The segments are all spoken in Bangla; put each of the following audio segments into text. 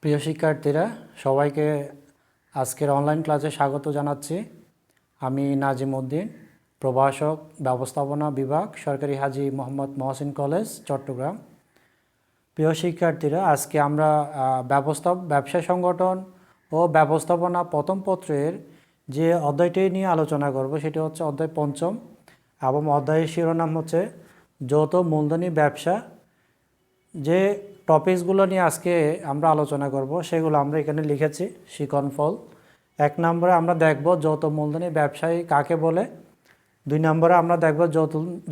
প্রিয় শিক্ষার্থীরা, সবাইকে আজকের অনলাইন ক্লাসে স্বাগত জানাচ্ছি। আমি নাজিম উদ্দিন, প্রভাষক, ব্যবস্থাপনা বিভাগ, সরকারি হাজী মোহাম্মদ মহসিন কলেজ, চট্টগ্রাম। প্রিয় শিক্ষার্থীরা, আজকে আমরা ব্যবসা সংগঠন ও ব্যবস্থাপনা প্রথম পত্রের যে অধ্যায়টি নিয়ে আলোচনা করব সেটি হচ্ছে অধ্যায় পঞ্চম, এবং অধ্যায়ের শিরোনাম হচ্ছে যৌথ মূলধনী ব্যবসা। যে টপিকসগুলো নিয়ে আজকে আমরা আলোচনা করব সেগুলো আমরা এখানে লিখেছি শিকনফল। 1 নম্বরে আমরা দেখব যৌথ মূলধনী ব্যবসায়ী কাকে বলে। 2 নম্বরে আমরা দেখব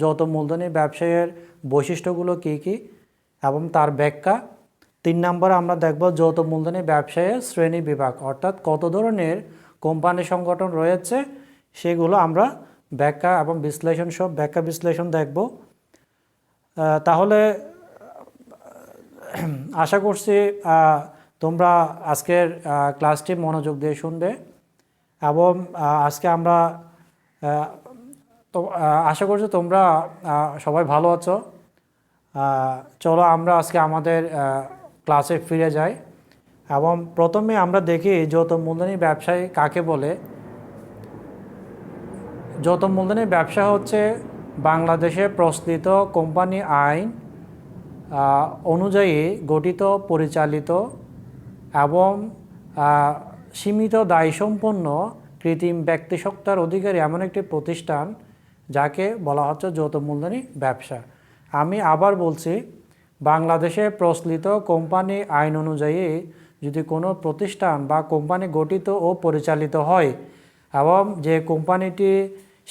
যৌথ মূলধনী ব্যবসায়ের বৈশিষ্ট্যগুলো কী কী এবং তার ব্যাখ্যা। 3 নম্বরে আমরা দেখব যৌথ মূলধনী ব্যবসায়ের শ্রেণী বিভাগ, অর্থাৎ কত ধরনের কোম্পানি সংগঠন রয়েছে সেগুলো আমরা ব্যাখ্যা এবং বিশ্লেষণ দেখব। তাহলে আশা করছি তোমরা আজকের ক্লাসটি মনোযোগ দিয়ে শুনবে, এবং আজকে আমরা আশা করছি তোমরা সবাই ভালো আছো। চলো আমরা আজকে আমাদের ক্লাসে ফিরে যাই, এবং প্রথমে আমরা দেখি যৌথ মূলধনী ব্যবসায়ী কাকে বলে। যৌথ মূলধনী ব্যবসা হচ্ছে বাংলাদেশে প্রচলিত কোম্পানি আইন অনুযায়ী গঠিত, পরিচালিত এবং সীমিত দায়সম্পন্ন কৃত্রিম ব্যক্তিসত্তার অধিকারী এমন একটি প্রতিষ্ঠান যাকে বলা হচ্ছে যৌথ মূলধনী ব্যবসা। আমি আবার বলছি, বাংলাদেশে প্রচলিত কোম্পানি আইন অনুযায়ী যদি কোনো প্রতিষ্ঠান বা কোম্পানি গঠিত ও পরিচালিত হয় এবং যে কোম্পানিটি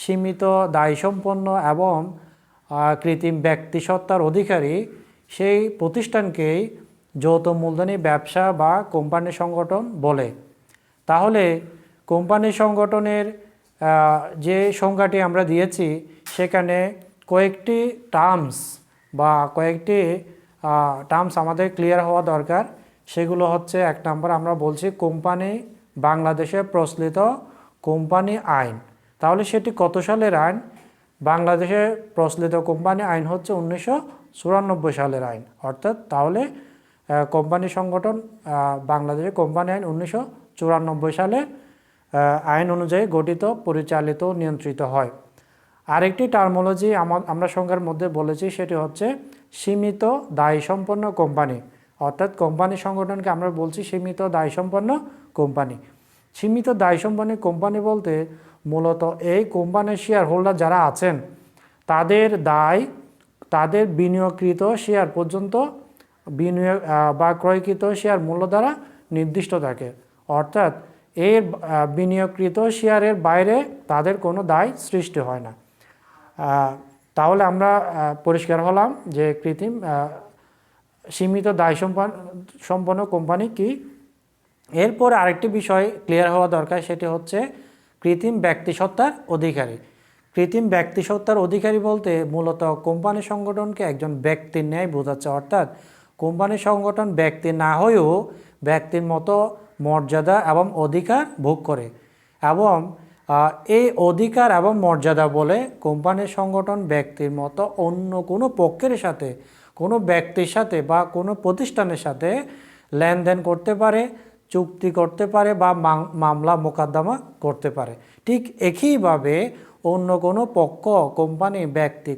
সীমিত দায়সম্পন্ন এবং কৃত্রিম ব্যক্তিসত্তার অধিকারী, সেই প্রতিষ্ঠানকেই যৌথ মূলধনী ব্যবসা বা কোম্পানি সংগঠন বলে। তাহলে কোম্পানি সংগঠনের যে সংজ্ঞাটি আমরা দিয়েছি সেখানে কয়েকটি টার্মস আমাদের ক্লিয়ার হওয়া দরকার। সেগুলো হচ্ছে, 1 নম্বর আমরা বলছি কোম্পানি, বাংলাদেশে প্রচলিত কোম্পানি আইন। তাহলে সেটি কত সালের আইন? বাংলাদেশে প্রচলিত কোম্পানি আইন হচ্ছে 1994 সালের আইন। অর্থাৎ তাহলে কোম্পানি সংগঠন বাংলাদেশে কোম্পানি আইন 1994 সালে আইন অনুযায়ী গঠিত, পরিচালিত, নিয়ন্ত্রিত হয়। আরেকটি টার্মোলজি আমরা সংজ্ঞার মধ্যে বলেছি, সেটি হচ্ছে সীমিত দায়সম্পন্ন কোম্পানি। অর্থাৎ কোম্পানি সংগঠনকে আমরা বলছি সীমিত দায়সম্পন্ন কোম্পানি। সীমিত দায়সম্পন্ন কোম্পানি বলতে মূলত এই কোম্পানির শেয়ার হোল্ডার যারা আছেন তাদের দায় তাদের বিনিয়োগকৃত শেয়ার পর্যন্ত বিনিয়োগ বা ক্রয়কৃত শেয়ার মূল্য দ্বারা নির্দিষ্ট থাকে। অর্থাৎ এর বিনিয়োগকৃত শেয়ারের বাইরে তাদের কোনো দায় সৃষ্টি হয় না। তাহলে আমরা পরিষ্কার হলাম যে সীমিত দায়সম্পন্ন কোম্পানি কি। এরপর আরেকটি বিষয় ক্লিয়ার হওয়া দরকার, সেটি হচ্ছে কৃত্রিম ব্যক্তিসত্তার অধিকারী। কৃত্রিম ব্যক্তিসত্তার অধিকারী বলতে মূলত কোম্পানি সংগঠনকে একজন ব্যক্তির ন্যায় বোঝাচ্ছে। অর্থাৎ কোম্পানি সংগঠন ব্যক্তি না হয়েও ব্যক্তির মতো মর্যাদা এবং অধিকার ভোগ করে, এবং এই অধিকার এবং মর্যাদা বলে কোম্পানি সংগঠন ব্যক্তির মতো অন্য কোনো পক্ষের সাথে, কোনো ব্যক্তির সাথে বা কোনো প্রতিষ্ঠানের সাথে লেনদেন করতে পারে, চুক্তি করতে পারে বা মামলা মোকদ্দমা করতে পারে। ঠিক একইভাবে অন্য কোনো পক্ষ,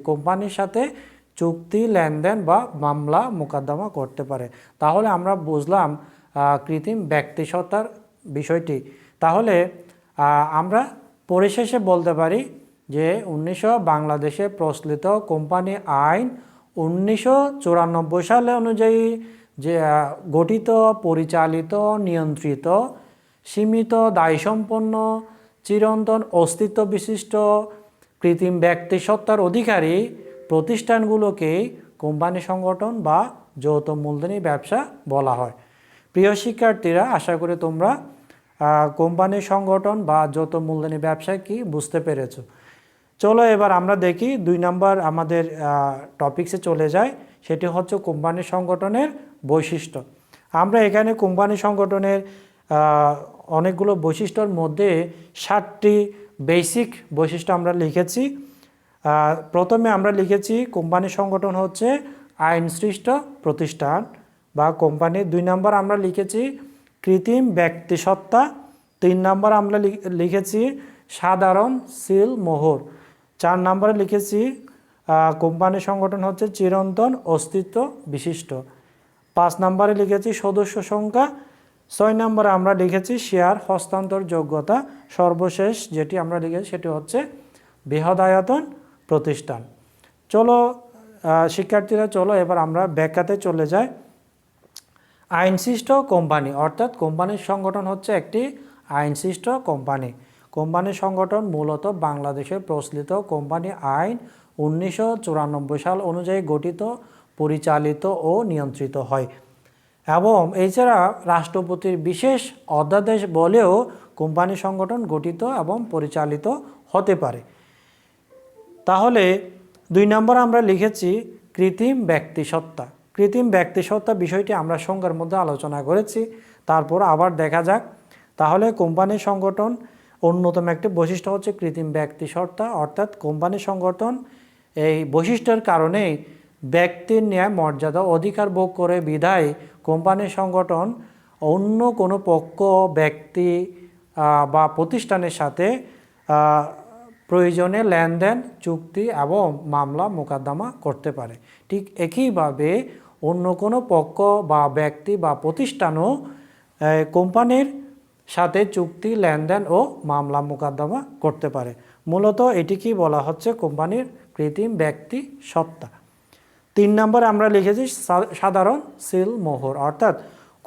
কোম্পানির সাথে চুক্তি, লেনদেন বা মামলা মোকদ্দমা করতে পারে। তাহলে আমরা বুঝলাম কৃত্রিম ব্যক্তিসত্তার বিষয়টি। তাহলে আমরা পরিশেষে বলতে পারি যে বাংলাদেশে প্রচলিত কোম্পানি আইন 1994 সালে অনুযায়ী যে গঠিত, পরিচালিত, নিয়ন্ত্রিত, সীমিত দায়সম্পন্ন, চিরন্তন অস্তিত্ব বিশিষ্ট কৃত্রিম ব্যক্তিসত্তার অধিকারী প্রতিষ্ঠানগুলোকেই কোম্পানি সংগঠন বা যৌথ মূলধনী ব্যবসা বলা হয়। প্রিয় শিক্ষার্থীরা, আশা করি তোমরা কোম্পানি সংগঠন বা যৌথ মূলধনী ব্যবসা কি বুঝতে পেরেছো। চলো এবার আমরা দেখি 2 নম্বর আমাদের টপিকসে চলে যাই, সেটি হচ্ছে কোম্পানি সংগঠনের বৈশিষ্ট্য। আমরা এখানে কোম্পানি সংগঠনের অনেকগুলো বৈশিষ্ট্যর মধ্যে 7টি বেসিক বৈশিষ্ট্য আমরা লিখেছি। প্রথমে আমরা লিখেছি কোম্পানি সংগঠন হচ্ছে আইন সৃষ্ট প্রতিষ্ঠান, বা কোম্পানি। 2 নম্বর আমরা লিখেছি কৃত্রিম ব্যক্তিসত্তা। 3 নম্বর আমরা লিখেছি সাধারণ সিল মোহর। 4 নম্বরে লিখেছি কোম্পানি সংগঠন হচ্ছে চিরন্তন অস্তিত্ব বিশিষ্ট। 5 নম্বরে লিখেছি সদস্য সংখ্যা। 6 নম্বরে আমরা লিখেছি শেয়ার হস্তান্তর যোগ্যতা। সর্বশেষ যেটি আমরা লিখেছি সেটি হচ্ছে বৃহদায়তন প্রতিষ্ঠান। চলো শিক্ষার্থীরা, চলো এবার আমরা ব্যাখ্যাতে চলে যাই। আইনসৃষ্ট কোম্পানি অর্থাৎ কোম্পানির সংগঠন হচ্ছে একটি আইনসৃষ্ট কোম্পানি। কোম্পানি সংগঠন মূলত বাংলাদেশের প্রচলিত কোম্পানি আইন 1994 সাল অনুযায়ী গঠিত, পরিচালিত ও নিয়ন্ত্রিত হয় এবং এছাড়া রাষ্ট্রপতির বিশেষ অধ্যাদেশ বলেও কোম্পানি সংগঠন গঠিত এবং পরিচালিত হতে পারে। তাহলে 2 নম্বর আমরা লিখেছি কৃত্রিম ব্যক্তিসত্তা। কৃত্রিম ব্যক্তিসত্তা বিষয়টি আমরা সংজ্ঞার মধ্যে আলোচনা করেছি, তারপর আবার দেখা যাক। তাহলে কোম্পানি সংগঠন অন্যতম একটি বৈশিষ্ট্য হচ্ছে কৃত্রিম ব্যক্তিসত্তা, অর্থাৎ কোম্পানি সংগঠন এই বৈশিষ্ট্যের কারণেই ব্যক্তির ন্যায় মর্যাদা অধিকার ভোগ করে বিধায় কোম্পানি সংগঠন অন্য কোনো পক্ষ, ব্যক্তি বা প্রতিষ্ঠানের সাথে প্রয়োজনে লেনদেন, চুক্তি এবং মামলা মোকদ্দমা করতে পারে। ঠিক একইভাবে অন্য কোনো পক্ষ বা ব্যক্তি বা প্রতিষ্ঠানও কোম্পানির সাথে চুক্তি, লেনদেন ও মামলা মোকদ্দমা করতে পারে। মূলত এটিকেই বলা হচ্ছে কোম্পানির কৃত্রিম ব্যক্তি সত্তা। 3 নম্বরে আমরা লিখেছি সাধারণ সিল মোহর, অর্থাৎ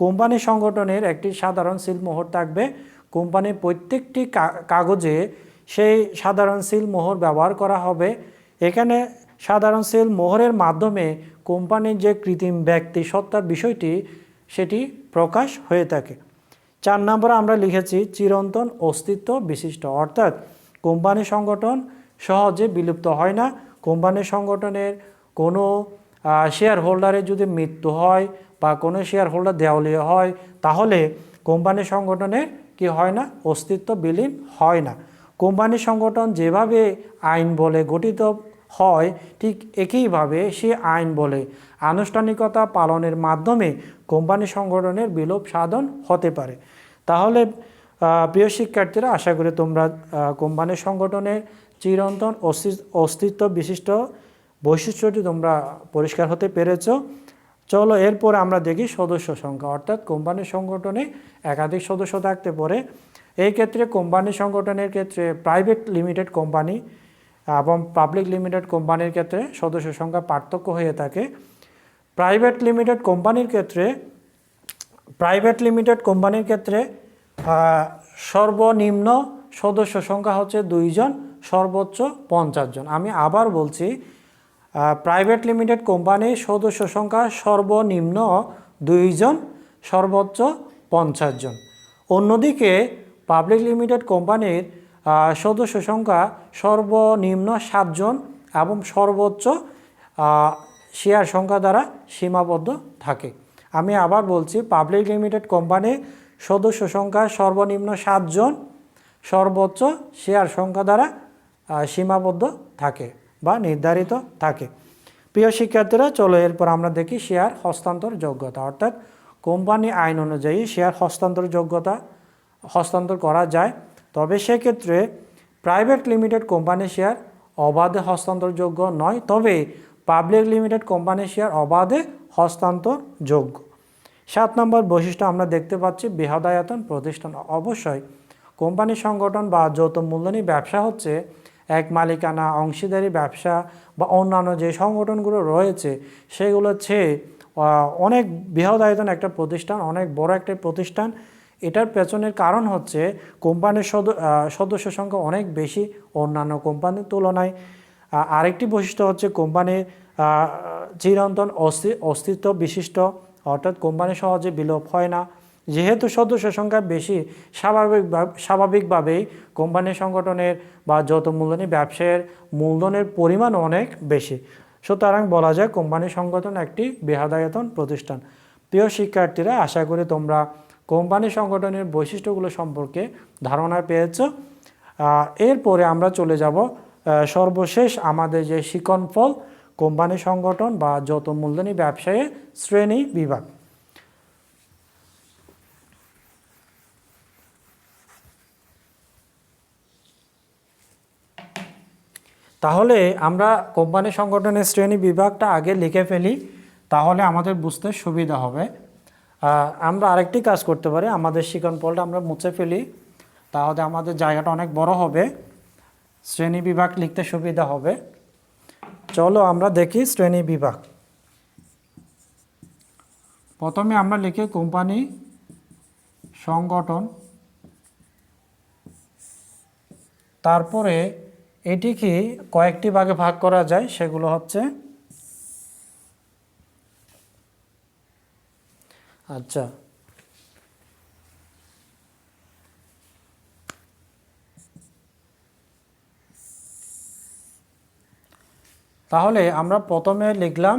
কোম্পানি সংগঠনের একটি সাধারণ সিল মোহর থাকবে। কোম্পানির প্রত্যেকটি কাগজে সেই সাধারণ সিল মোহর ব্যবহার করা হবে। এখানে সাধারণ সিল মোহরের মাধ্যমে কোম্পানির যে কৃত্রিম ব্যক্তি সত্তার বিষয়টি সেটি প্রকাশ হয়ে থাকে। 4 নম্বরে আমরা লিখেছি চিরন্তন অস্তিত্ব বিশিষ্ট, অর্থাৎ কোম্পানি সংগঠন সহজে বিলুপ্ত হয় না। কোম্পানি সংগঠনের কোনো শেয়ার হোল্ডারের যদি মৃত্যু হয় বা কোনো শেয়ার হোল্ডার দেওয়ালিয়া হয়, তাহলে কোম্পানি সংগঠনের কি হয় না, অস্তিত্ব বিলীন হয় না। কোম্পানি সংগঠন যেভাবে আইন বলে গঠিত হয়, ঠিক একইভাবে সে আইন বলে আনুষ্ঠানিকতা পালনের মাধ্যমে কোম্পানি সংগঠনের বিলোপ সাধন হতে পারে। তাহলে প্রিয় শিক্ষার্থীরা, আশা করি তোমরা কোম্পানি সংগঠনের চিরন্তন অস্তিত্ব বিশিষ্ট বৈশিষ্ট্যটি তোমরা পরিষ্কার হতে পেরেছ। চলো এরপর আমরা দেখি সদস্য সংখ্যা, অর্থাৎ কোম্পানি সংগঠনে একাধিক সদস্য থাকতে পারে। এই ক্ষেত্রে কোম্পানি সংগঠনের ক্ষেত্রে প্রাইভেট লিমিটেড কোম্পানি এবং পাবলিক লিমিটেড কোম্পানির ক্ষেত্রে সদস্য সংখ্যা পার্থক্য হয়ে থাকে। প্রাইভেট লিমিটেড কোম্পানির ক্ষেত্রে সর্বনিম্ন সদস্য সংখ্যা হচ্ছে 2 জন, সর্বোচ্চ 50 জন। আমি আবার বলছি, প্রাইভেট লিমিটেড কোম্পানির সদস্য সংখ্যা সর্বনিম্ন 2 জন, সর্বোচ্চ 50 জন। অন্যদিকে পাবলিক লিমিটেড কোম্পানির সদস্য সংখ্যা সর্বনিম্ন 7 জন এবং সর্বোচ্চ শেয়ার সংখ্যা দ্বারা সীমাবদ্ধ থাকে। আমি আবার বলছি, পাবলিক লিমিটেড কোম্পানির সদস্য সংখ্যা সর্বনিম্ন 7 জন, সর্বোচ্চ শেয়ার সংখ্যা দ্বারা সীমাবদ্ধ থাকে বা নির্ধারিত থাকে। প্রিয় শিক্ষার্থীরা, চলো এরপর আমরা দেখি শেয়ার হস্তান্তর যোগ্যতা, অর্থাৎ কোম্পানি আইন অনুযায়ী শেয়ার হস্তান্তর করা যায়। তবে সেক্ষেত্রে প্রাইভেট লিমিটেড কোম্পানির শেয়ার অবাধে হস্তান্তরযোগ্য নয়, তবে পাবলিক লিমিটেড কোম্পানির শেয়ার অবাধে হস্তান্তরযোগ্য। 7 নম্বর বৈশিষ্ট্য আমরা দেখতে পাচ্ছি বৃহদায়তন প্রতিষ্ঠান। অবশ্যই কোম্পানি সংগঠন বা যৌথ মূলধনী ব্যবসা হচ্ছে এক মালিকানা অংশীদারি ব্যবসা বা অন্যান্য যে সংগঠনগুলো রয়েছে সেগুলো চেয়ে অনেক বৃহদায়তন একটা প্রতিষ্ঠান, অনেক বড় একটা প্রতিষ্ঠান। এটার পেছনের কারণ হচ্ছে কোম্পানির সদস্য সংখ্যা অনেক বেশি অন্যান্য কোম্পানির তুলনায়। আরেকটি বৈশিষ্ট্য হচ্ছে কোম্পানির চিরন্তন অস্তিত্ব বিশিষ্ট, অর্থাৎ কোম্পানি সহজে বিলোপ হয় না। যেহেতু সদস্য সংখ্যা বেশি, স্বাভাবিকভাবেই কোম্পানি সংগঠনের বা যৌথ মূলধনী ব্যবসায়ের মূলধনের পরিমাণ অনেক বেশি। সুতরাং বলা যায় কোম্পানি সংগঠন একটি বৃহদায়তন প্রতিষ্ঠান। প্রিয় শিক্ষার্থীরা, আশা করি তোমরা কোম্পানি সংগঠনের বৈশিষ্ট্যগুলো সম্পর্কে ধারণা পেয়েছ। এরপরে আমরা চলে যাব সর্বশেষ আমাদের যে শিকনফল, কোম্পানি সংগঠন বা যৌথ মূলধনী ব্যবসায়ের শ্রেণী বিভাগ। তাহলে আমরা কোম্পানি সংগঠনের শ্রেণী বিভাগটা আগে লিখে ফেলি, তাহলে আমাদের বুঝতে সুবিধা হবে। আমরা আরেকটি কাজ করতে পারি, আমাদের শিকনফলটা আমরা মুছে ফেলি, তাহলে আমাদের জায়গাটা অনেক বড় হবে, শ্রেণী বিভাগ লিখতে সুবিধা হবে। চলো আমরা দেখি শ্রেণী বিভাগ। প্রথমে আমরা লিখি কোম্পানি সংগঠন, তারপরে এটিকে কয়েকটি ভাগে ভাগ করা যায়, সেগুলো হচ্ছে আচ্ছা তাহলে আমরা প্রথমে লিখলাম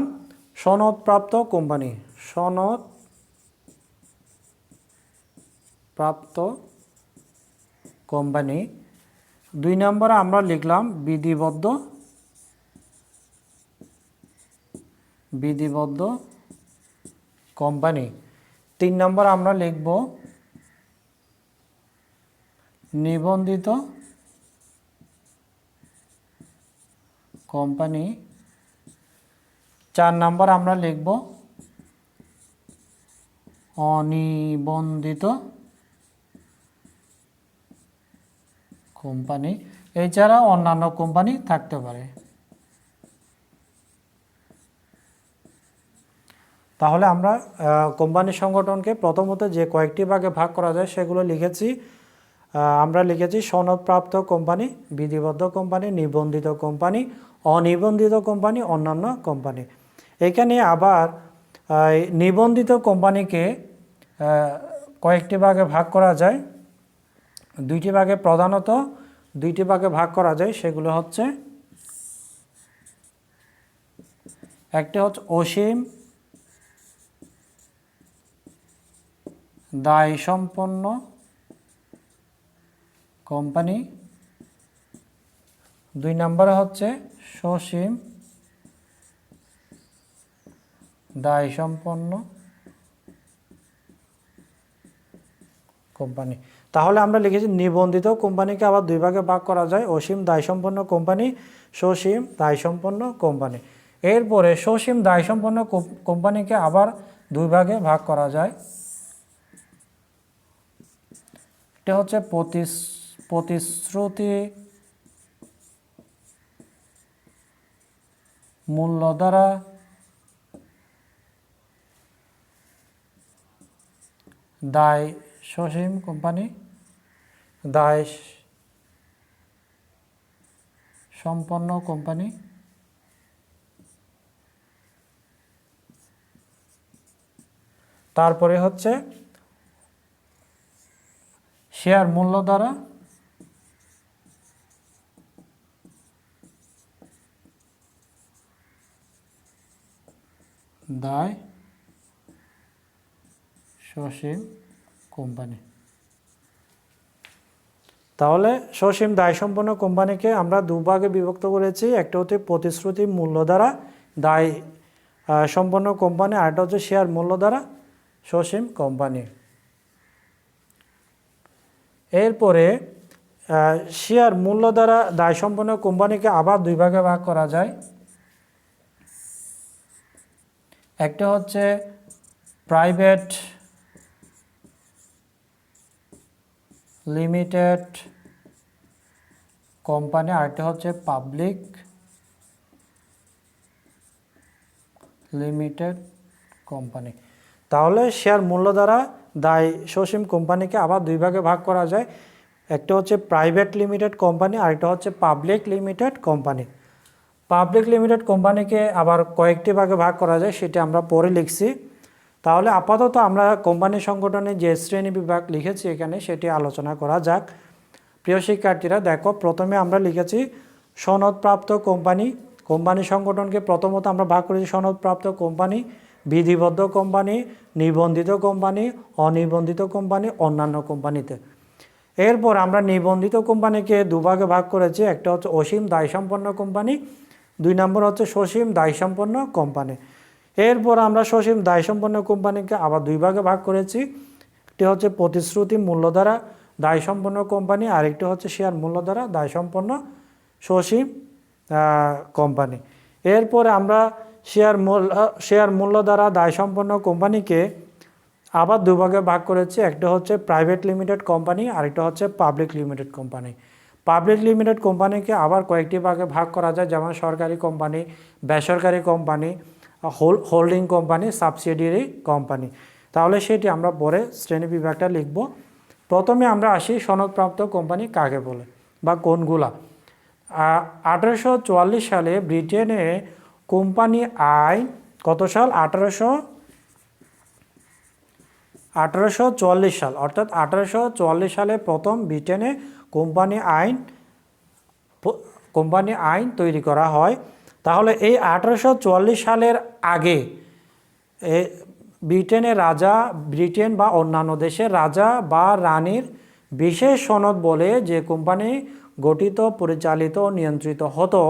সনদপ্রাপ্ত কোম্পানি, সনদপ্রাপ্ত কোম্পানি। 2 নম্বরে আমরা লিখলাম বিধিবদ্ধ কোম্পানি। 3 নম্বরে আমরা লিখব নিবন্ধিত কোম্পানি। 4 নম্বর আমরা লিখব অনিবন্ধিত কোম্পানি। এছাড়া অন্যান্য কোম্পানি থাকতে পারে। তাহলে আমরা কোম্পানি সংগঠনকে প্রথমত যে কয়েকটি ভাগে ভাগ করা যায় সেগুলো লিখেছি। আমরা লিখেছি সনদপ্রাপ্ত কোম্পানি, বিধিবদ্ধ কোম্পানি, নিবন্ধিত কোম্পানি, অনিবন্ধিত কোম্পানি, অন্যান্য কোম্পানি। এখানে আবার নিবন্ধিত কোম্পানিকে কয়েকটি ভাগে ভাগ করা যায়, প্রধানত দুইটি ভাগে ভাগ করা যায়, সেগুলো হচ্ছে একটি হচ্ছে অসীম দায়সম্পন্ন কোম্পানি, 2 নম্বরে হচ্ছে সসীম দায়সম্পন্ন কোম্পানি। তাহলে আমরা লিখেছি নিবন্ধিত কোম্পানিকে আবার 2 ভাগে ভাগ করা যায়, অসীম দায়সম্পন্ন কোম্পানি, সসীম দায়সম্পন্ন কোম্পানি। এরপরে সসীম দায়সম্পন্ন কোম্পানিকে আবার 2 ভাগে ভাগ করা যায়। এটা হচ্ছে প্রতিশ্রুতি মূল্য দ্বারা দায় সসীম কোম্পানি, দায় সম্পন্ন কোম্পানি। তারপরে হচ্ছে শেয়ার মূল্য দ্বারা দায় সসীম কোম্পানি। তাহলে সসীম দায়সম্পন্ন কোম্পানিকে আমরা 2 ভাগে বিভক্ত করেছি, একটা হচ্ছে প্রতিশ্রুতি মূল্য দ্বারা দায় সম্পন্ন কোম্পানি, আর একটা হচ্ছে শেয়ার মূল্য দ্বারা সসীম কোম্পানি। এরপরে শেয়ার মূল্য দ্বারা দায়সম্পন্ন কোম্পানিকে আবার 2 ভাগে ভাগ করা যায়, একটা হচ্ছে প্রাইভেট লিমিটেড কোম্পানি, আরেকটা হচ্ছে পাবলিক লিমিটেড কোম্পানি। তাহলে শেয়ার মূল্য দ্বারা দায় সসীম কোম্পানিকে আবার 2 ভাগে ভাগ করা যায়, একটা হচ্ছে প্রাইভেট লিমিটেড কোম্পানি, আরেকটা হচ্ছে public limited company. Public limited কোম্পানিকে আবার কয়েকটি ভাগে ভাগ করা যায়, সেটা আমরা পরে লিখছি। তাহলে আপাতত আমরা কোম্পানি সংগঠনের যে শ্রেণী বিভাগ লিখেছি এখানে সেটি আলোচনা করা যাক। প্রিয় শিক্ষার্থীরা দেখো, প্রথমে আমরা লিখেছি সনদপ্রাপ্ত কোম্পানি। কোম্পানি সংগঠনকে প্রথমত আমরা ভাগ করেছি সনদপ্রাপ্ত কোম্পানি, বিধিবদ্ধ কোম্পানি, নিবন্ধিত কোম্পানি, অনিবন্ধিত কোম্পানি, অন্যান্য কোম্পানিতে। এরপর আমরা নিবন্ধিত কোম্পানিকে 2 ভাগে ভাগ করেছি, একটা হচ্ছে অসীম দায়সম্পন্ন কোম্পানি, 2 নম্বর হচ্ছে সসীম দায়সম্পন্ন কোম্পানি। এরপর আমরা সসীম দায়সম্পন্ন কোম্পানিকে আবার 2 ভাগে ভাগ করেছি, একটি হচ্ছে প্রতিশ্রুতি মূল্য দ্বারা দায়সম্পন্ন কোম্পানি, আরেকটি হচ্ছে শেয়ার মূল্য দ্বারা দায়সম্পন্ন সসীম কোম্পানি। এরপরে আমরা শেয়ার মূল্য দ্বারা দায়সম্পন্ন কোম্পানিকে আবার দুভাগে ভাগ করেছি। একটা হচ্ছে প্রাইভেট লিমিটেড কোম্পানি, আরেকটা হচ্ছে public limited company. Public limited কোম্পানিকে আবার কয়েকটি ভাগে ভাগ করা যায়, যেমন সরকারি কোম্পানি, বেসরকারি company, holding company, subsidiary company. তাহলে সেটি আমরা পরে শ্রেণী বিভাগটা লিখব। প্রথমে আমরা আসি সনদপ্রাপ্ত কোম্পানি কাকে বলে বা কোনগুলা। 1844 সালে ব্রিটেনে কোম্পানি আইন, কত সাল? 1844 সাল, অর্থাৎ 1844 সালে প্রথম ব্রিটেনে কোম্পানি আইন তৈরি করা হয়। তাহলে এই 1844 সালের আগে ব্রিটেন বা অন্যান্য দেশের রাজা বা রানীর বিশেষ সনদ বলে যে কোম্পানি গঠিত, পরিচালিত, নিয়ন্ত্রিত হতো,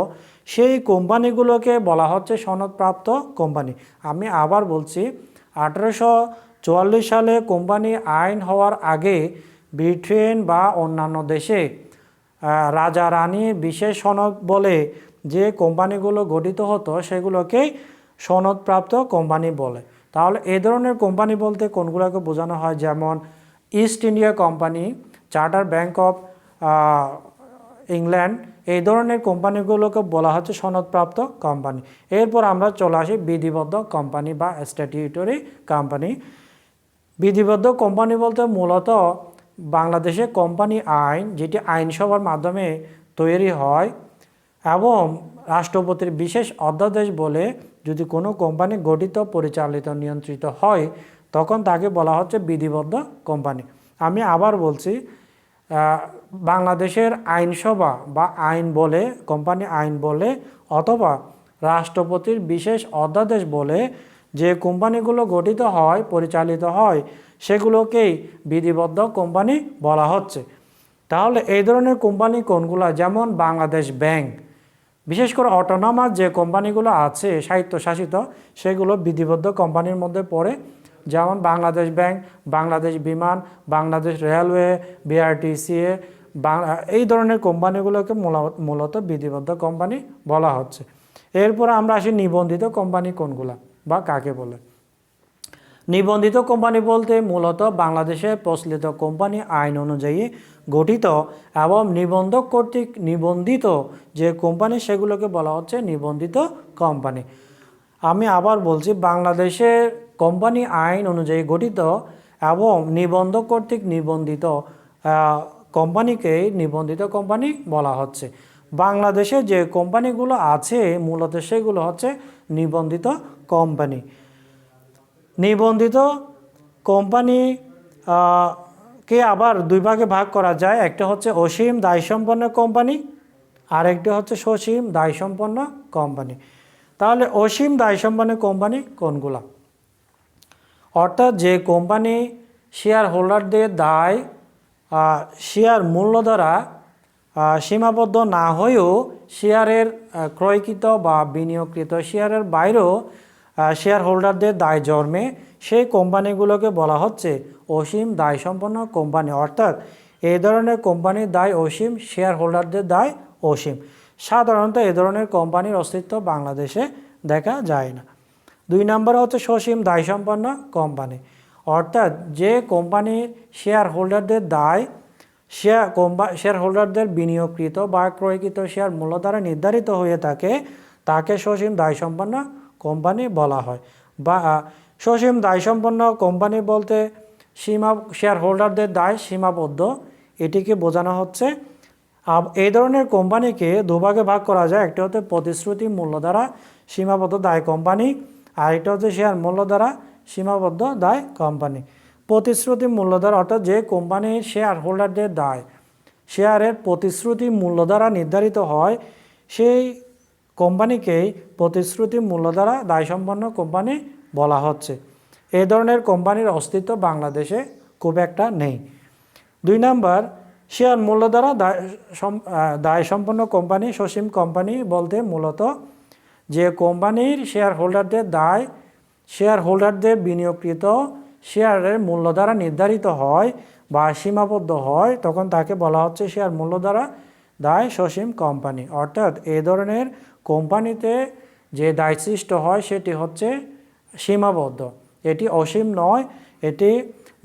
সেই কোম্পানিগুলোকে বলা হচ্ছে সনদপ্রাপ্ত কোম্পানি। আমি আবার বলছি, 1844 সালে কোম্পানি আইন হওয়ার আগে ব্রিটেন বা অন্যান্য দেশে রাজা রানীর বিশেষ সনদ বলে যে কোম্পানিগুলো গঠিত হতো সেগুলোকেই সনদপ্রাপ্ত কোম্পানি বলে। তাহলে এই ধরনের কোম্পানি বলতে কোনগুলোকে বোঝানো হয়? যেমন east India company, charter bank of England, এই ধরনের কোম্পানিগুলোকে বলা হচ্ছে সনদপ্রাপ্ত কোম্পানি। এরপর আমরা চলে আসি বিধিবদ্ধ কোম্পানি বা স্ট্যাটিউটরি কোম্পানি। বিধিবদ্ধ কোম্পানি বলতে মূলত বাংলাদেশে কোম্পানি আইন, যেটি আইনসভার মাধ্যমে তৈরি হয় এবং রাষ্ট্রপতির বিশেষ অধ্যাদেশ বলে যদি কোনো কোম্পানি গঠিত, পরিচালিত, নিয়ন্ত্রিত হয় তখন তাকে বলা হচ্ছে বিধিবদ্ধ কোম্পানি। আমি আবার বলছি, বাংলাদেশের আইনসভা বা আইন বলে, কোম্পানি আইন বলে, অথবা রাষ্ট্রপতির বিশেষ অধ্যাদেশ বলে যে কোম্পানিগুলো গঠিত হয়, পরিচালিত হয়, সেগুলোকেই বিধিবদ্ধ কোম্পানি বলা হচ্ছে। তাহলে এই ধরনের কোম্পানি কোনগুলো? যেমন বাংলাদেশ ব্যাংক, বিশেষ করে অটোনমাস যে কোম্পানিগুলো আছে স্বায়ত্তশাসিত, সেগুলো বিধিবদ্ধ কোম্পানির মধ্যে পড়ে। যেমন বাংলাদেশ ব্যাংক, বাংলাদেশ বিমান, বাংলাদেশ রেলওয়ে, বিআরটিসিএ, এই ধরনের কোম্পানিগুলোকে মূলত বিধিবদ্ধ কোম্পানি বলা হচ্ছে। এরপর আমরা আসি নিবন্ধিত কোম্পানি কোনগুলা বা কাকে বলে। নিবন্ধিত কোম্পানি বলতে মূলত বাংলাদেশে প্রচলিত কোম্পানি আইন অনুযায়ী গঠিত এবং নিবন্ধক কর্তৃক নিবন্ধিত যে কোম্পানি সেগুলোকে বলা হচ্ছে নিবন্ধিত কোম্পানি। আমি আবার বলছি, বাংলাদেশের কোম্পানি আইন অনুযায়ী গঠিত এবং নিবন্ধক কর্তৃক নিবন্ধিত কোম্পানিকেই নিবন্ধিত কোম্পানি বলা হচ্ছে। বাংলাদেশে যে কোম্পানিগুলো আছে মূলত সেগুলো হচ্ছে নিবন্ধিত কোম্পানি। নিবন্ধিত কোম্পানি কে আবার দুই ভাগে ভাগ করা যায়। একটা হচ্ছে অসীম দায়সম্পন্ন কোম্পানি, আর একটা হচ্ছে সসীম দায়সম্পন্ন কোম্পানি। তাহলে অসীম দায়সম্পন্ন কোম্পানি কোনগুলা? অর্থাৎ যে কোম্পানি শেয়ার হোল্ডারদের দায় শেয়ার মূল্য দ্বারা সীমাবদ্ধ না হয়েও শেয়ারের ক্রয়কৃত বা বিনিয়োগকৃত শেয়ারের বাইরেও শেয়ার হোল্ডারদের দায় জন্মে, সেই কোম্পানিগুলোকে বলা হচ্ছে অসীম দায়সম্পন্ন কোম্পানি। অর্থাৎ এই ধরনের কোম্পানির দায় অসীম, শেয়ার হোল্ডারদের দায় অসীম। সাধারণত এই ধরনের কোম্পানির অস্তিত্ব বাংলাদেশে দেখা যায় না। 2 নম্বর হচ্ছে সসীম দায়সম্পন্ন কোম্পানি। অর্থাৎ যে কোম্পানির শেয়ার হোল্ডারদের দায় শেয়ার হোল্ডারদের বিনিয়োগকৃত বা ক্রয়কৃত শেয়ার মূল্য দ্বারা নির্ধারিত হয়ে থাকে তাকে সসীম দায়সম্পন্ন কোম্পানি বলা হয়। বা সসীম দায়সম্পন্ন কোম্পানি বলতে শেয়ার হোল্ডারদের দায় সীমাবদ্ধ, এটিকে বোঝানো হচ্ছে। এই ধরনের কোম্পানিকে দুভাগে ভাগ করা যায়। একটা হচ্ছে প্রতিশ্রুতি মূল্য দ্বারা সীমাবদ্ধ দায় কোম্পানি, আর একটা হচ্ছে শেয়ার মূল্য দ্বারা সীমাবদ্ধ দায় কোম্পানি। প্রতিশ্রুতি মূল্য দ্বারা অর্থাৎ যে কোম্পানির শেয়ার হোল্ডারদের দায় শেয়ারের প্রতিশ্রুতি মূল্য দ্বারা নির্ধারিত হয় সেই কোম্পানিকেই প্রতিশ্রুতি মূল্য দ্বারা দায়সম্পন্ন কোম্পানি বলা হচ্ছে। এই ধরনের কোম্পানির অস্তিত্ব বাংলাদেশে খুব একটা নেই। 2 নম্বর, শেয়ার মূল্য দ্বারা দায়সম্পন্ন কোম্পানি। সসীম কোম্পানি বলতে মূলত যে কোম্পানির শেয়ার হোল্ডারদের দায় শেয়ার হোল্ডারদের বিনিয়োগকৃত শেয়ারের মূল্য দ্বারা নির্ধারিত হয় বা সীমাবদ্ধ হয়, তখন তাকে বলা হচ্ছে শেয়ার মূল্য দ্বারা দায় সসীম কোম্পানি, অর্থাৎ এই ধরনের কোম্পানিতে যে দায় সৃষ্টি হয় সেটি হচ্ছে সীমাবদ্ধ, এটি অসীম নয়, এটি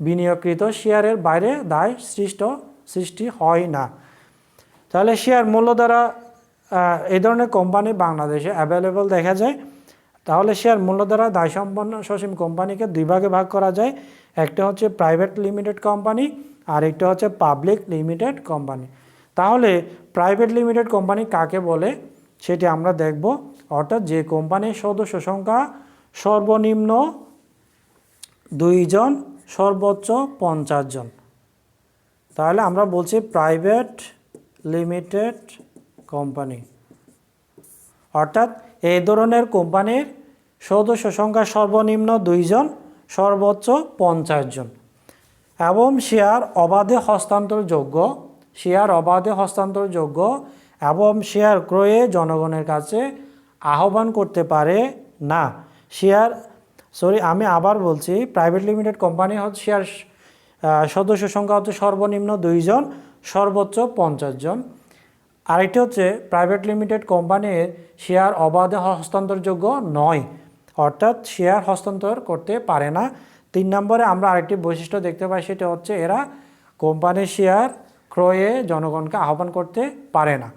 বিনিয়োগকৃত শেয়ারের বাইরে দায় সৃষ্টি হয় না। তাহলে শেয়ার মূল্য দ্বারা এই ধরনের কোম্পানি বাংলাদেশে অ্যাভেলেবল দেখা যায়। তাহলে শেয়ার মূল্য দ্বারা দায় সম্পন্ন সসীম কোম্পানিকে দুই ভাগে ভাগ করা যায়, একটা হচ্ছে প্রাইভেট লিমিটেড কোম্পানি আর একটা হচ্ছে পাবলিক লিমিটেড কোম্পানি। তাহলে প্রাইভেট লিমিটেড কোম্পানি কাকে বলে সেটি আমরা দেখব, অর্থাৎ যে কোম্পানির সদস্য সংখ্যা সর্বনিম্ন 2 জন সর্বোচ্চ 50 জন। তাহলে আমরা বলছি প্রাইভেট লিমিটেড কোম্পানি, অর্থাৎ এই ধরনের কোম্পানির সদস্য সংখ্যা সর্বনিম্ন 2 জন সর্বোচ্চ 50 জন এবং শেয়ার অবাধে হস্তান্তরযোগ্য, এবং শেয়ার ক্রয়ে জনগণের কাছে আহ্বান করতে পারে না। আমি আবার বলছি, প্রাইভেট লিমিটেড কোম্পানি হচ্ছে শেয়ার সদস্য সংখ্যা হচ্ছে সর্বনিম্ন 2 জন সর্বোচ্চ 50 জন। আরেকটি হচ্ছে প্রাইভেট লিমিটেড কোম্পানির শেয়ার অবাধে হস্তান্তরযোগ্য নয়, অর্থাৎ শেয়ার হস্তান্তর করতে পারে না। 3 নম্বরে আমরা আরেকটি বৈশিষ্ট্য দেখতে পাই, সেটা হচ্ছে এরা কোম্পানির শেয়ার ক্রয়ে জনগণকে আহ্বান করতে পারে না।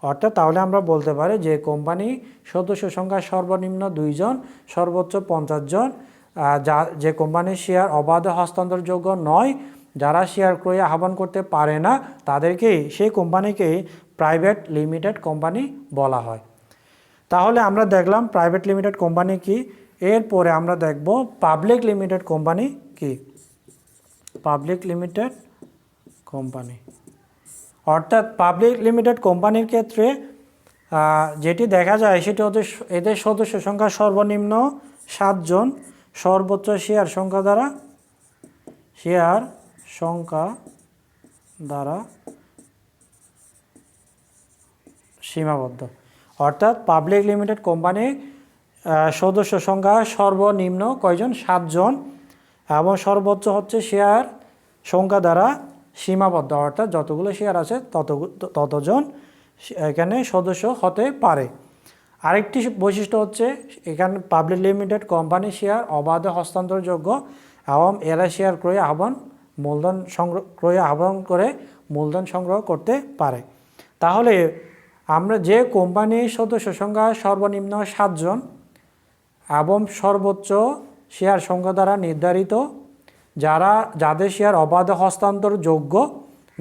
অর্থাৎ তাহলে আমরা বলতে পারি যে কোম্পানি সদস্য সংখ্যা সর্বনিম্ন 2 জন সর্বোচ্চ 50 জন, যে কোম্পানির শেয়ার অবাধে হস্তান্তরযোগ্য নয়, যারা শেয়ার ক্রয়ে আহ্বান করতে পারে না, তাদেরকেই সেই কোম্পানিকেই প্রাইভেট লিমিটেড কোম্পানি বলা হয়। তাহলে আমরা দেখলাম প্রাইভেট লিমিটেড কোম্পানি কি, এরপরে আমরা দেখব পাবলিক লিমিটেড কোম্পানি কি। পাবলিক লিমিটেড কোম্পানি অর্থাৎ পাবলিক লিমিটেড কোম্পানির ক্ষেত্রে যেটি দেখা যায় সেটি হচ্ছে এদের সদস্য সংখ্যা সর্বনিম্ন 7 জন সর্বোচ্চ শেয়ার সংখ্যা দ্বারা সীমাবদ্ধ। অর্থাৎ পাবলিক লিমিটেড কোম্পানির সদস্য সংখ্যা সর্বনিম্ন কয়জন? 7 জন, এবং সর্বোচ্চ হচ্ছে শেয়ার সংখ্যা দ্বারা সীমাবদ্ধ, অর্থাৎ যতগুলো শেয়ার আছে ততজন এখানে সদস্য হতে পারে। আরেকটি বৈশিষ্ট্য হচ্ছে এখানে পাবলিক লিমিটেড কোম্পানি শেয়ার অবাধে হস্তান্তরযোগ্য এবং এরা শেয়ার ক্রয়ে আহ্বান করে মূলধন সংগ্রহ করতে পারে। তাহলে আমরা যে কোম্পানির সদস্য সংখ্যা সর্বনিম্ন 7 জন এবং সর্বোচ্চ শেয়ার সংখ্যা দ্বারা নির্ধারিত, যাদের শেয়ার অবাধে হস্তান্তরযোগ্য,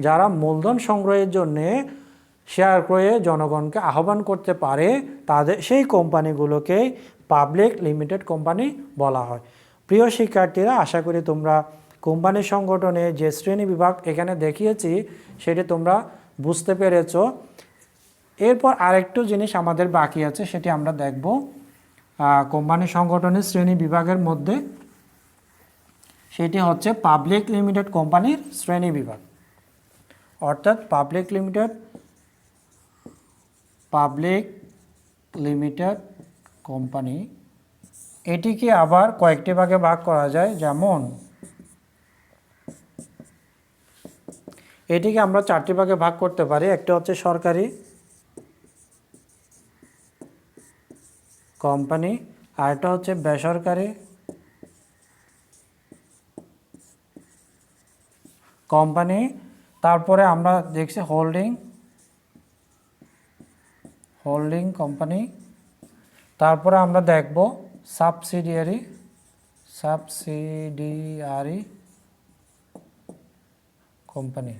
যারা মূলধন সংগ্রহের জন্যে শেয়ার ক্রয়ে জনগণকে আহ্বান করতে পারে, সেই কোম্পানিগুলোকে পাবলিক লিমিটেড কোম্পানি বলা হয়। প্রিয় শিক্ষার্থীরা, আশা করি তোমরা কোম্পানি সংগঠনে যে শ্রেণী বিভাগ এখানে দেখিয়েছি সেটি তোমরা বুঝতে পেরেছ। এরপর আরেকটু জিনিস আমাদের বাকি আছে, সেটি আমরা দেখব কোম্পানি সংগঠনের শ্রেণী বিভাগের মধ্যে, সেটি হচ্ছে পাবলিক লিমিটেড কোম্পানির শ্রেণী বিভাগ। অর্থাৎ পাবলিক লিমিটেড কোম্পানি এটিকে আবার কয়েকটি ভাগে ভাগ করা যায়, যেমন এটিকে আমরা 4টি ভাগে ভাগ করতে পারি। একটা হচ্ছে সরকারি কোম্পানি, আরেকটা হচ্ছে বেসরকারি কোম্পানি, তারপরে আমরা দেখছি হোল্ডিং কোম্পানি, তারপরে আমরা দেখব সাবসিডিয়ারি কোম্পানি।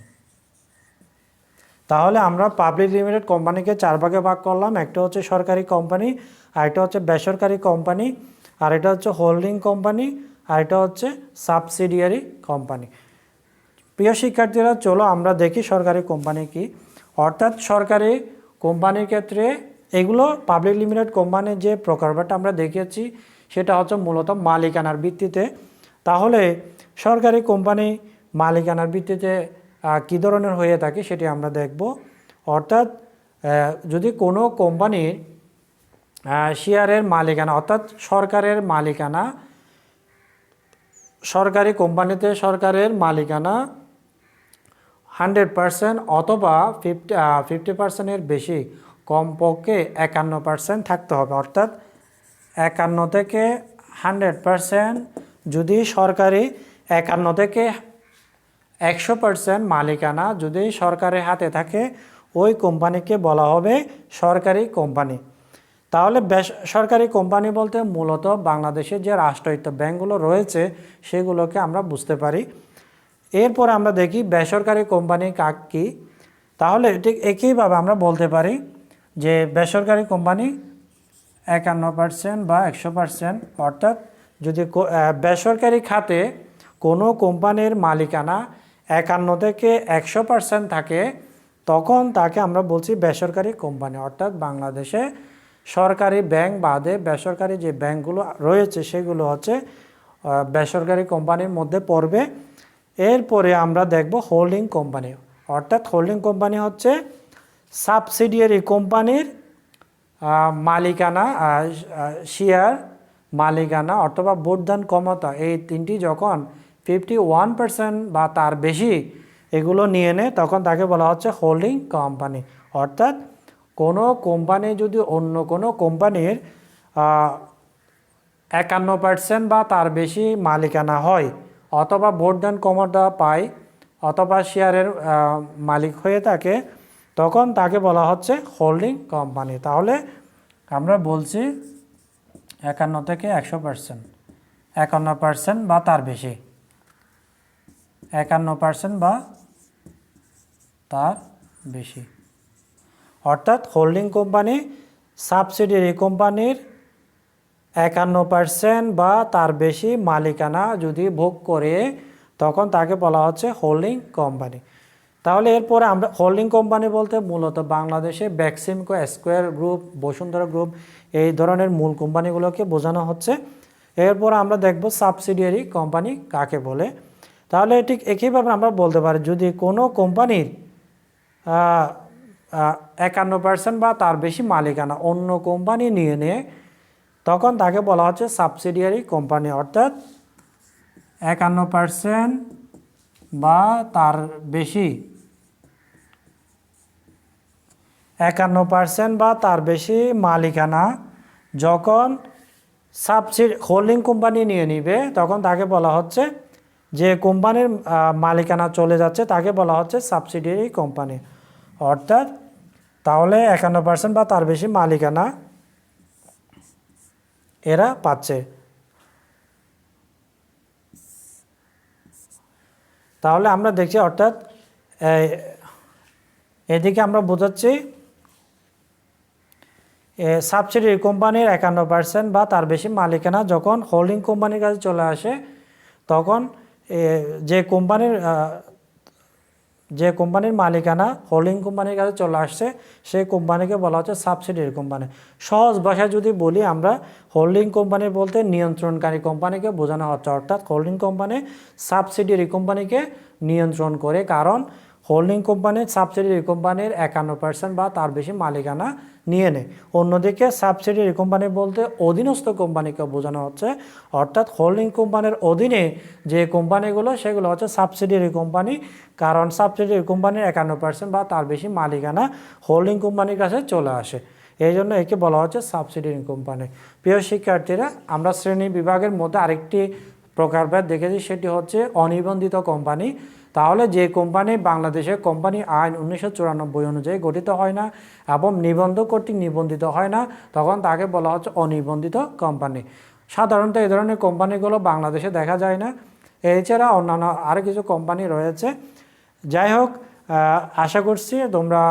তাহলে আমরা পাবলিক লিমিটেড কোম্পানিকে 4 ভাগে ভাগ করলাম। একটা হচ্ছে সরকারি কোম্পানি, আরেকটা হচ্ছে বেসরকারি কোম্পানি, আরেকটা হচ্ছে হোল্ডিং কোম্পানি, আরেকটা হচ্ছে সাবসিডিয়ারি কোম্পানি। প্রিয় শিক্ষার্থীরা, চলো আমরা দেখি সরকারি কোম্পানি কি। অর্থাৎ সরকারি কোম্পানির ক্ষেত্রে এগুলো পাবলিক লিমিটেড কোম্পানির যে প্রকারভেদটা আমরা দেখিয়েছি সেটা হচ্ছে মূলত মালিকানার ভিত্তিতে। তাহলে সরকারি কোম্পানি মালিকানার ভিত্তিতে কী ধরনের হয়ে থাকে সেটি আমরা দেখব। অর্থাৎ যদি কোনো কোম্পানির শেয়ারের মালিকানা, অর্থাৎ সরকারের মালিকানা, সরকারি কোম্পানিতে সরকারের মালিকানা 100% অথবা 50% বেশি, কমপক্ষে 51% থাকতে হবে। অর্থাৎ 51 থেকে 100%, যদি সরকারি 51 থেকে 100% মালিকানা যদি সরকারের হাতে থাকে, ওই কোম্পানিকে বলা হবে সরকারি কোম্পানি। তাহলে বেসরকারি কোম্পানি বলতে মূলত বাংলাদেশের যে রাষ্ট্রায়ত্ত ব্যাংকগুলো রয়েছে সেগুলোকে আমরা বুঝতে পারি। এরপর আমরা দেখি বেসরকারি কোম্পানি কাক কী। তাহলে ঠিক একইভাবে আমরা বলতে পারি যে বেসরকারি কোম্পানি 51% বা 100%, অর্থাৎ যদি বেসরকারি খাতে কোনো কোম্পানির মালিকানা 51 থেকে 100% থাকে, তখন তাকে আমরা বলছি বেসরকারি কোম্পানি। অর্থাৎ বাংলাদেশে সরকারি ব্যাংক বাদে বেসরকারি যে ব্যাংকগুলো রয়েছে সেগুলো হচ্ছে বেসরকারি কোম্পানির মধ্যে পড়বে। এরপরে আমরা দেখব হোল্ডিং কোম্পানি। অর্থাৎ হোল্ডিং কোম্পানি হচ্ছে সাবসিডিয়ারি কোম্পানির মালিকানা, শেয়ার মালিকানা অথবা ভোটদান ক্ষমতা, এই তিনটি যখন 51% বা তার বেশি এগুলো নিয়ে নেয়, তখন তাকে বলা হচ্ছে হোল্ডিং কোম্পানি। অর্থাৎ কোনো কোম্পানি যদি অন্য কোনো কোম্পানির 51% বা তার বেশি মালিকানা হয়, অথবা ভোটদান ক্ষমতা পায়, অথবা শেয়ারের মালিক হয়ে থাকে, তখন তাকে বলা হচ্ছে হোল্ডিং কোম্পানি। তাহলে আমরা বলছি 51 থেকে 100%, 51% বা তার বেশি, 51% বা তার বেশি। অর্থাৎ হোল্ডিং কোম্পানি সাবসিডিয়ারি কোম্পানির 51% বা তার বেশি মালিকানা যদি ভোগ করে, তখন তাকে বলা হচ্ছে হোল্ডিং কোম্পানি। তাহলে এরপরে আমরা হোল্ডিং কোম্পানি বলতে মূলত বাংলাদেশে Beximco, square group, Bashundhara group, এই ধরনের মূল কোম্পানিগুলোকে বোঝানো হচ্ছে। এরপর আমরা দেখব সাবসিডিয়ারি কোম্পানি কাকে বলে। তাহলে ঠিক একইভাবে আমরা বলতে পারি যদি কোনো কোম্পানির 51% বা তার বেশি মালিকানা অন্য কোম্পানি নিয়ে নেয়, তখন তাকে বলা হচ্ছে সাবসিডিয়ারি কোম্পানি। অর্থাৎ 51% বা তার বেশি, 51% বা তার বেশি মালিকানা যখন হোল্ডিং কোম্পানি নিয়ে নিবে, তখন তাকে বলা হচ্ছে, যে কোম্পানির মালিকানা চলে যাচ্ছে তাকে বলা হচ্ছে সাবসিডিয়ারি কোম্পানি। অর্থাৎ তাহলে 51% বা তার বেশি মালিকানা এরা পাচ্ছে। তাহলে আমরা দেখছি, অর্থাৎ এদিকে আমরা বোঝাচ্ছি সাবসিডিয়ারি কোম্পানির 51% বা তার বেশি মালিকানা যখন হোল্ডিং কোম্পানির কাছে চলে আসে, তখন যে কোম্পানির মালিকানা হোল্ডিং কোম্পানির কাছে চলে আসছে সেই কোম্পানিকে বলা হচ্ছে সাবসিডিয়ারি কোম্পানি। সহজ ভাষায় যদি বলি আমরা, হোল্ডিং কোম্পানি বলতে নিয়ন্ত্রণকারী কোম্পানিকে বোঝানো হচ্ছে। অর্থাৎ হোল্ডিং কোম্পানি সাবসিডিয়ারি কোম্পানিকে নিয়ন্ত্রণ করে, কারণ হোল্ডিং কোম্পানির সাবসিডিয়ারি কোম্পানির 51% বা তার বেশি মালিকানা নিয়ে নেয়। অন্যদিকে সাবসিডিয়ারি কোম্পানি বলতে অধীনস্থ কোম্পানিকে বোঝানো হচ্ছে। অর্থাৎ হোল্ডিং কোম্পানির অধীনে যে কোম্পানিগুলো সেগুলো হচ্ছে সাবসিডিয়ারি কোম্পানি, কারণ সাবসিডিয়ারি কোম্পানির 51% বা তার বেশি মালিকানা হোল্ডিং কোম্পানির কাছে চলে আসে, এই জন্য একে বলা হচ্ছে সাবসিডিয়ারি কোম্পানি। প্রিয় শিক্ষার্থীরা, আমরা শ্রেণী বিভাগের মধ্যে আরেকটি প্রকারভেদ দেখেছি, সেটি হচ্ছে অনিবন্ধিত কোম্পানি। তাহলে যে কোম্পানি বাংলাদেশের কোম্পানি আইন 1994 অনুযায়ী গঠিত হয় না এবং নিবন্ধ কর্তৃক নিবন্ধিত হয় না, তখন তাকে বলা হচ্ছে অনিবন্ধিত কোম্পানি। সাধারণত এই ধরনের কোম্পানিগুলো বাংলাদেশে দেখা যায় না। এছাড়া অন্যান্য আরও কিছু কোম্পানি রয়েছে। যাই হোক, আশা করছি তোমরা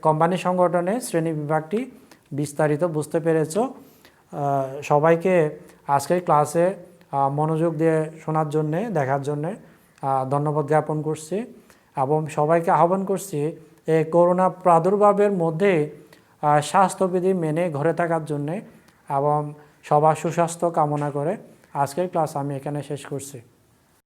কোম্পানি সংগঠনের শ্রেণী বিভাগটি বিস্তারিত বুঝতে পেরেছো। সবাইকে আজকের ক্লাসে মনোযোগ দিয়ে শোনার জন্যে, দেখার জন্যে ধন্যবাদ জ্ঞাপন করছি এবং সবাইকে আহ্বান করছি এই করোনা প্রাদুর্ভাবের মধ্যে স্বাস্থ্যবিধি মেনে ঘরে থাকার জন্যে এবং সবার সুস্বাস্থ্য কামনা করে আজকের ক্লাস আমি এখানে শেষ করছি।